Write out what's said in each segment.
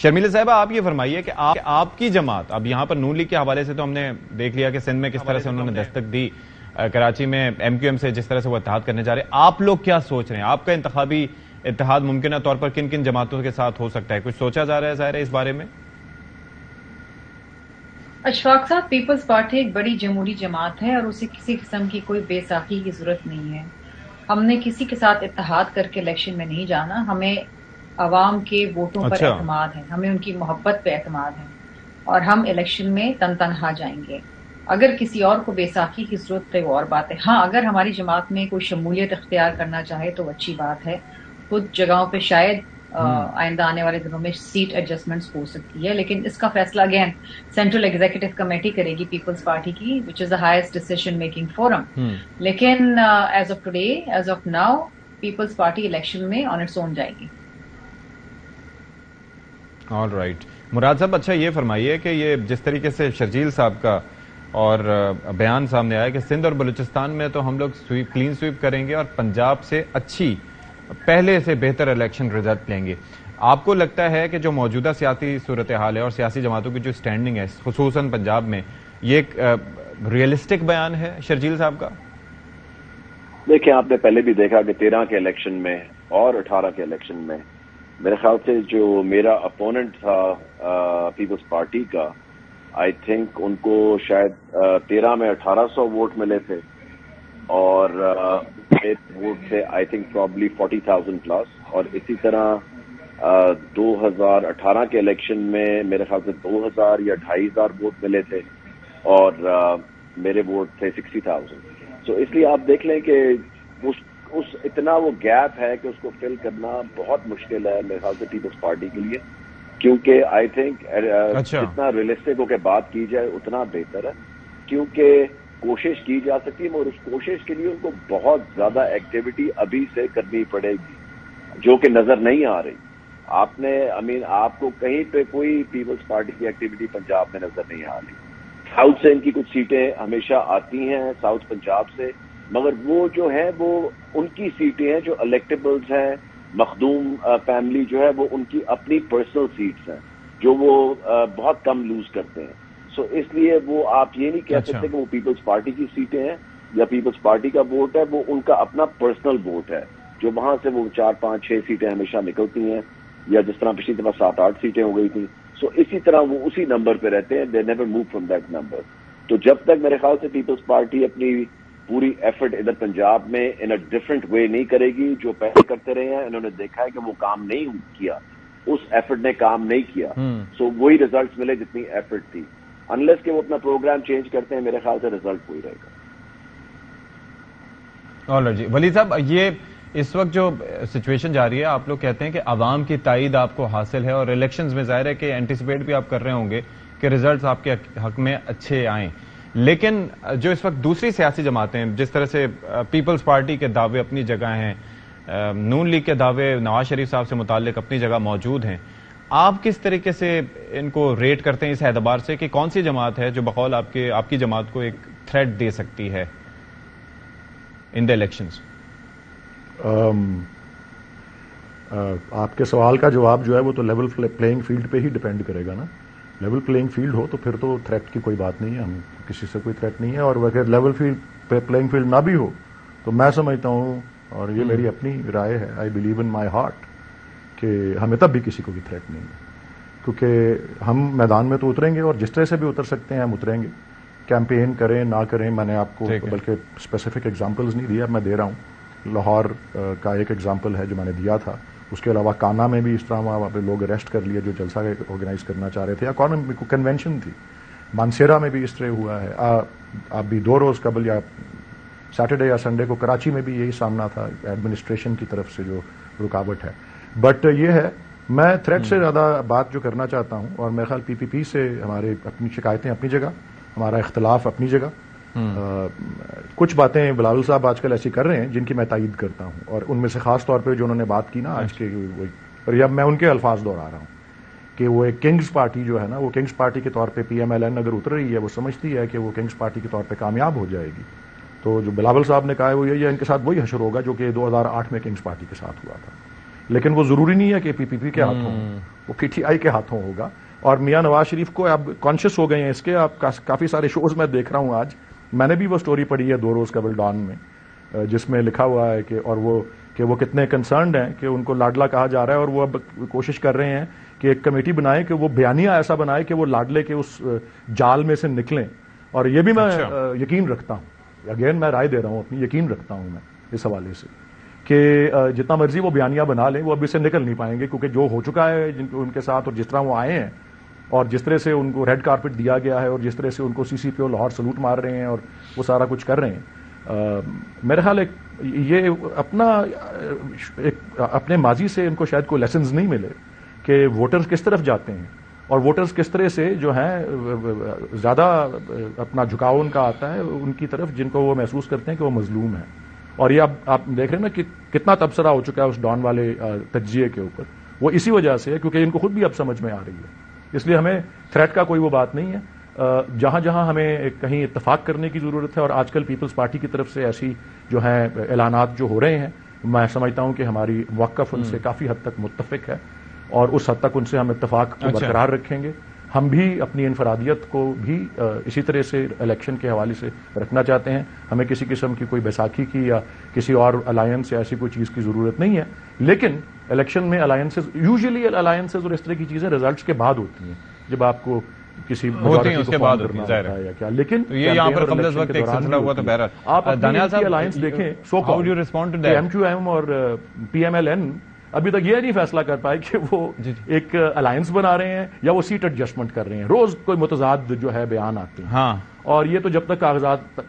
شرمیلا صاحبہ آپ یہ فرمائیے کہ آپ کی جماعت، اب یہاں پر نون لیگ کے حوالے سے تو ہم نے دیکھ لیا کہ سندھ میں کس طرح سے انہوں نے دستک دی، کراچی میں ایم کیو ایم سے جس طرح سے وہ اتحاد کرنے جا رہے ہیں، آپ لوگ کیا سوچ رہے ہیں؟ آپ کا انتخابی اتحاد ممکنہ طور پر کن کن جماعتوں کے ساتھ ہو سکتا ہے؟ کچھ سوچا جا رہا ہے ظاہر ہے اس بارے میں؟ اشفاق صاحب، پیپلز پارٹی ایک بڑی جمہوری جماعت ہے اور اسے کسی قسم کی کوئی بے ساخی کی ضرورت نہیں ہے۔ ہم نے کسی کے ساتھ اتحاد کر کے الیکشن میں نہیں جانا، ہمیں عوام کے ووٹوں پر اعتماد ہے، ہمیں ان کی محبت پہ اعتماد ہے اور ہم الیکشن میں تن تنہا جائیں گے۔ اگر کسی اور کو بے ساخی کی ضرورت ہے وہ اور بات ہے۔ ہاں، اگر ہماری جماعت میں کوئی شمولیت اختیار کرنا چاہے تو اچھی بات ہے، کچھ جگہوں پہ شاید آئندہ آنے والے دنوں میں سیٹ ایڈجسٹمنٹس ہو سکتی ہے، لیکن اس کا فیصلہ اگین سینٹرل ایگزیکٹو کمیٹی کرے گی پیپلز پارٹی کی، which is the highest decision making forum. لیکن as of today, as of now, Peoples Party election میں آن اٹس اون جائے گی۔ آل رائٹ، مراد صاحب اچھا یہ فرمائیے کہ یہ جس طریقے سے شرجیل صاحب کا اور بیان سامنے آیا کہ سندھ اور بلوچستان میں تو ہم لوگ کلین سویپ کریں گے اور پنجاب سے اچھی، پہلے سے بہتر الیکشن رزلٹ لیں گے، آپ کو لگتا ہے کہ جو موجودہ سیاسی صورتحال ہے اور سیاسی جماعتوں کی جو سٹینڈنگ ہے خصوصاً پنجاب میں، یہ ایک ریئلسٹک بیان ہے شرجیل صاحب کا؟ دیکھیں، آپ نے پہلے بھی دیکھا کہ 13 کے الیکشن میں اور 18 کے الیکشن میں میرے خیال سے جو میرا اپوننٹ تھا پیپلز پارٹی کا، آئی تھنک ان کو شاید 13 میں 1800 ووٹ ملے تھے اور میرے ووٹ تھے آئی تھنک پرابلی 40,000 پلس، اور اسی طرح 2018 کے الیکشن میں میرے خیال سے 2000 یا 2500 ووٹ ملے تھے اور میرے ووٹ تھے 60,000۔ سو اس لیے آپ دیکھ لیں کہ اس اتنا وہ گیپ ہے کہ اس کو فل کرنا بہت مشکل ہے میرے خیال سے پیپلز پارٹی کے لیے، کیونکہ آئی تھنک جتنا ریئلسٹک ہو کے بات کی جائے اتنا بہتر ہے، کیونکہ کوشش کی جا سکتی ہے مگر اس کوشش کے لیے ان کو بہت زیادہ ایکٹیویٹی ابھی سے کرنی پڑے گی جو کہ نظر نہیں آ رہی۔ آپ نے آپ کو کہیں پہ کوئی پیپلز پارٹی کی ایکٹیویٹی پنجاب میں نظر نہیں آ رہی۔ ساؤتھ سے ان کی کچھ سیٹیں ہمیشہ آتی ہیں، ساؤتھ پنجاب سے، مگر وہ جو ہیں وہ ان کی سیٹیں ہیں جو الیکٹیبلز ہیں، مخدوم فیملی جو ہے وہ ان کی اپنی پرسنل سیٹس ہیں جو وہ بہت کم لوز کرتے ہیں۔ سو اس لیے وہ آپ یہ نہیں کہہ سکتے کہ وہ پیپلز پارٹی کی سیٹیں ہیں یا پیپلز پارٹی کا ووٹ ہے، وہ ان کا اپنا پرسنل ووٹ ہے جو وہاں سے وہ 4 5 6 سیٹیں ہمیشہ نکلتی ہیں، یا جس طرح پچھلی دفعہ 7 8 سیٹیں ہو گئی تھیں۔ سو اسی طرح وہ اسی نمبر پہ رہتے ہیں، they never move from that number. تو جب تک میرے خیال سے پیپلز پارٹی اپنی پوری ایفرٹ ادھر پنجاب میں ان اے ڈفرنٹ وے نہیں کرے گی جو پہلے کرتے رہے ہیں، انہوں نے دیکھا ہے کہ وہ کام نہیں کیا، اس ایفرٹ نے کام نہیں کیا، سو وہی ریزلٹس ملے جتنی ایفرٹ تھی۔ انلیس کہ وہ اپنا پروگرام چینج کرتے ہیں، میرے خیال سے ریزلٹ وہی رہے گا۔ آلرائٹ جی، ولی صاحب یہ اس وقت جو سچویشن جاری ہے، آپ لوگ کہتے ہیں کہ عوام کی تائید آپ کو حاصل ہے اور الیکشنز میں ظاہر ہے کہ اینٹیسپیٹ بھی آپ کر رہے ہوں گے کہ ریزلٹس آپ کے حق میں اچھے آئیں، لیکن جو اس وقت دوسری سیاسی جماعتیں جس طرح سے پیپلز پارٹی کے دعوے اپنی جگہ ہیں، نون لیگ کے دعوے نواز شریف صاحب سے متعلق اپنی جگہ موجود ہیں، آپ کس طریقے سے ان کو ریٹ کرتے ہیں اس اعتبار سے کہ کون سی جماعت ہے جو بقول آپ کی جماعت کو ایک تھریٹ دے سکتی ہے ان دی الیکشنز؟ آپ کے سوال کا جواب جو ہے وہ تو لیول پلینگ فیلڈ پہ ہی ڈیپینڈ کرے گا نا۔ لیول پلینگ فیلڈ ہو تو پھر تو تھریٹ کی کوئی بات نہیں ہے، ہم کسی سے کوئی تھریٹ نہیں ہے، اور اگر لیول پلینگ فیلڈ نہ بھی ہو تو میں سمجھتا ہوں، اور یہ میری اپنی رائے ہے، I believe in my heart, کہ ہمیں تب بھی کسی کو بھی تھریٹ نہیں ہے، کیونکہ ہم میدان میں تو اتریں گے اور جس طرح سے بھی اتر سکتے ہیں ہم اتریں گے، کیمپین کریں نہ کریں۔ میں نے آپ کو بلکہ اسپیسیفک ایگزامپلز نہیں دیا، میں دے رہا ہوں، لاہور کا ایک ایگزامپل ہے جو میں نے دیا تھا، اس کے علاوہ کانا میں بھی اس طرح وہاں پہ لوگ اریسٹ کر لیے جو جلسہ آرگنائز کرنا چاہ رہے تھے، یا کنونشن تھی، مانسیرا میں بھی اس طرح ہوا ہے، ابھی 2 روز قبل یا سیٹرڈے یا سنڈے کو کراچی میں بھی یہی سامنا تھا ایڈمنسٹریشن کی طرف سے جو رکاوٹ ہے۔ بٹ یہ ہے، میں تھریٹ سے زیادہ بات جو کرنا چاہتا ہوں، اور میرے خیال پی پی سے ہمارے اپنی شکایتیں اپنی جگہ، ہمارا اختلاف اپنی جگہ، کچھ باتیں بلاول صاحب آج کل ایسی کر رہے ہیں جن کی میں تائید کرتا ہوں، اور ان میں سے خاص طور پہ جو انہوں نے بات کی نا آج کے، اور اب میں ان کے الفاظ دہرا رہا ہوں کہ وہ ایک کنگز پارٹی جو ہے نا، وہ کنگز پارٹی کے طور پہ پی ایم ایل این اگر اتر رہی ہے، وہ سمجھتی ہے کہ وہ کنگز پارٹی کے طور پہ کامیاب ہو جائے گی، تو جو بلاول صاحب نے کہا ہے وہ یہ ان کے ساتھ وہی حشر ہوگا جو کہ 2008 میں کنگز پارٹی کے ساتھ ہوا تھا۔ لیکن وہ ضروری نہیں ہے کہ پی پی پی کے ہاتھوں ہو، وہ پی ٹی آئی کے ہاتھوں ہوگا. اور میاں نواز شریف کو اب کانشیس ہو گئے ہیں اس کے. اب کافی سارے شوز میں دیکھ رہا ہوں آج، میں نے بھی وہ سٹوری پڑھی ہے 2 روز قبل ڈان میں، جس میں لکھا ہوا ہے کہ اور وہ کتنے کنسرنڈ ہیں کہ ان کو لاڈلا کہا جا رہا ہے، اور وہ اب کوشش کر رہے ہیں کہ ایک کمیٹی بنائے کہ وہ بیانیہ ایسا بنائے کہ وہ لاڈلے کے اس جال میں سے نکلیں. اور یہ بھی میں یقین رکھتا ہوں، اگین میں رائے دے رہا ہوں اپنی، یقین رکھتا ہوں میں اس حوالے سے کہ جتنا مرضی وہ بیانیہ بنا لیں وہ اب اس سے نکل نہیں پائیں گے، کیونکہ جو ہو چکا ہے ان کے ساتھ، اور جس طرح وہ آئے ہیں اور جس طرح سے ان کو ریڈ کارپٹ دیا گیا ہے اور جس طرح سے ان کو سی سی پی او لاہور سلوٹ مار رہے ہیں اور وہ سارا کچھ کر رہے ہیں. میرا خیال ہے یہ اپنے ماضی سے ان کو شاید کوئی لیسنز نہیں ملے کہ ووٹرز کس طرف جاتے ہیں اور ووٹرز کس طرح سے جو ہیں زیادہ اپنا جھکاؤ ان کا آتا ہے ان کی طرف جن کو وہ محسوس کرتے ہیں کہ وہ مظلوم ہیں. اور یہ اب آپ دیکھ رہے ہیں نا کہ کتنا تبصرہ ہو چکا ہے اس ڈان والے تجزیے کے اوپر. وہ اسی وجہ سے ہے کیونکہ ان کو خود بھی اب سمجھ میں آ رہی ہے. اس لیے ہمیں تھریٹ کا کوئی وہ بات نہیں ہے. جہاں جہاں ہمیں کہیں اتفاق کرنے کی ضرورت ہے، اور آج کل پیپلز پارٹی کی طرف سے ایسی جو ہیں اعلانات جو ہو رہے ہیں، میں سمجھتا ہوں کہ ہماری موقف ان سے کافی حد تک متفق ہے اور اس حد تک ان سے ہم اتفاق کو برقرار رکھیں گے. ہم بھی اپنی انفرادیت کو بھی اسی طرح سے الیکشن کے حوالے سے رکھنا چاہتے ہیں. ہمیں کسی قسم کی کوئی بیساکھی کی یا کسی اور الائنس یا ایسی کوئی چیز کی ضرورت نہیں ہے. لیکن الیکشن میں الائنسز، یوزلی الائنسز اور اس طرح کی چیزیں ریزلٹس کے بعد ہوتی ہیں، جب آپ کو کسی اس کے بعد ہوتا ہے یا کیا. لیکن یہ یہاں پر قبل از وقت ایک سلسلہ ہوا تو بہرحال آپ دانیال صاحب الائنس دیکھیں، so how do you respond to that? M Q M اور پی ایم ایل این ابھی تک یہ نہیں فیصلہ کر پائے کہ وہ ایک الائنس بنا رہے ہیں یا وہ سیٹ ایڈجسٹمنٹ کر رہے ہیں. روز کوئی متضاد جو ہے بیان آتے ہیں. ہاں، اور یہ تو جب تک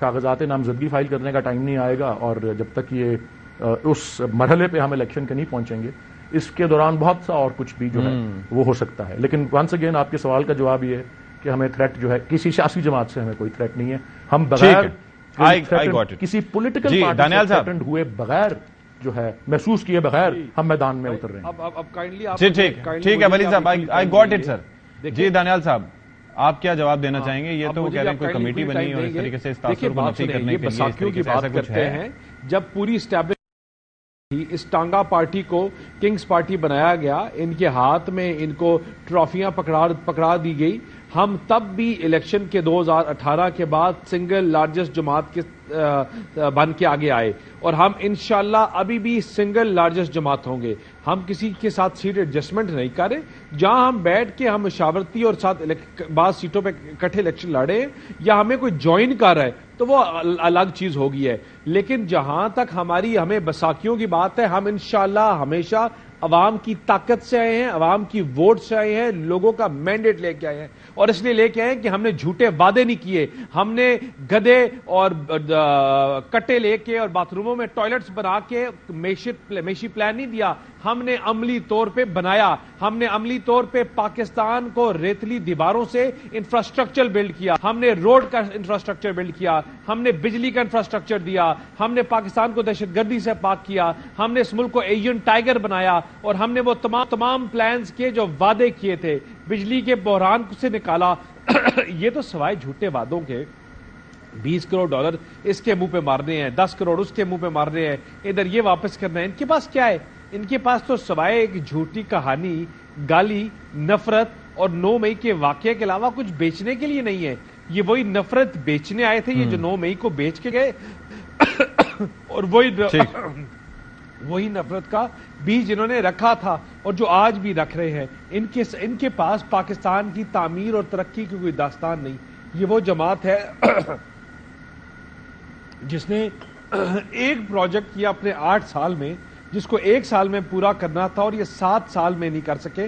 کاغذات نامزدگی فائل کرنے کا ٹائم نہیں آئے گا اور جب تک یہ اس مرحلے پہ ہم الیکشن کے نہیں پہنچیں گے، اس کے دوران بہت سا اور کچھ بھی جو ہے وہ ہو سکتا ہے. لیکن ونس اگین آپ کے سوال کا جواب یہ ہے کہ ہمیں تھریٹ جو ہے کسی سیاسی جماعت سے ہمیں کوئی تھریٹ نہیں ہے. ہم بغیر کسی پولیٹیکل پارٹی سے تھریٹنڈ ہوئے بغیر جو ہے محسوس کیے بغیر ہم میدان میں اتر رہے ہیں. اب کائنڈلی ٹھیک ہے ولی صاحب، آئی گاٹ اٹ سر. جی دانیال صاحب، آپ کیا جواب دینا چاہیں گے؟ یہ تو وہ کہہ رہے ہیں کوئی کمیٹی بنی اور اس طریقے سے اس تاثر کو نفی کرنے کے لیے اس طریقے سے ایسا کچھ ہے. جب پوری اسٹیبلش اس ٹانگا پارٹی کو کنگز پارٹی بنایا گیا، ان کے ہاتھ میں ان کو ٹرافیاں پکڑا دی گئی. ہم تب بھی الیکشن کے 2018 کے بعد سنگل لارجسٹ جماعت کے بن کے آگے آئے، اور ہم انشاءاللہ ابھی بھی سنگل لارجسٹ جماعت ہوں گے. ہم کسی کے ساتھ سیٹ ایڈجسٹمنٹ نہیں کر رہے. جہاں ہم بیٹھ کے ہم مشاورتی اور ساتھ بعض سیٹوں پہ اکٹھے الیکشن لڑے ہیں یا ہمیں کوئی جوائن کر رہا ہے تو وہ الگ چیز ہوگی ہے. لیکن جہاں تک ہمیں بساکیوں کی بات ہے، ہم انشاءاللہ ہمیشہ عوام کی طاقت سے آئے ہیں، عوام کی ووٹ سے آئے ہیں، لوگوں کا مینڈیٹ لے کے آئے ہیں. اور اس لیے لے کے آئے کہ ہم نے جھوٹے وعدے نہیں کیے، ہم نے گدے اور کٹے لے کے اور باتھ روموں میں ٹوائلٹس بنا کے میشی پلان نہیں دیا. ہم نے عملی طور پہ بنایا. ہم نے عملی طور پہ پاکستان کو ریتلی دیواروں سے انفراسٹرکچر بلڈ کیا. ہم نے روڈ کا انفراسٹرکچر بلڈ کیا. ہم نے بجلی کا انفراسٹرکچر دیا. ہم نے پاکستان کو دہشت گردی سے پاک کیا. ہم نے اس ملک کو ایشین ٹائیگر بنایا. اور ہم نے وہ تمام پلانز کے جو وعدے کیے تھے، بجلی کے بحران سے نکالا. یہ تو سوائے جھوٹے وعدوں کے 20 کروڑ ڈالر اس کے منہ پہ مارنے ہیں، 10 کروڑ اس کے منہ پہ مارنے ہیں، ادھر یہ واپس کرنا ہے. ان کے پاس کیا ہے؟ ان کے پاس تو سوائے ایک جھوٹی کہانی، گالی، نفرت اور 9 مئی کے واقعے کے علاوہ کچھ بیچنے کے لیے نہیں ہے. یہ وہی نفرت بیچنے آئے تھے، یہ جو 9 مئی کو بیچ کے گئے، اور وہی نفرت کا بیج جنہوں نے رکھا تھا اور جو آج بھی رکھ رہے ہیں. ان کے پاس پاکستان کی تعمیر اور ترقی کی کوئی داستان نہیں. یہ وہ جماعت ہے جس نے ایک پروجیکٹ کیا اپنے 8 سال میں، جس کو 1 سال میں پورا کرنا تھا اور یہ 7 سال میں نہیں کر سکے.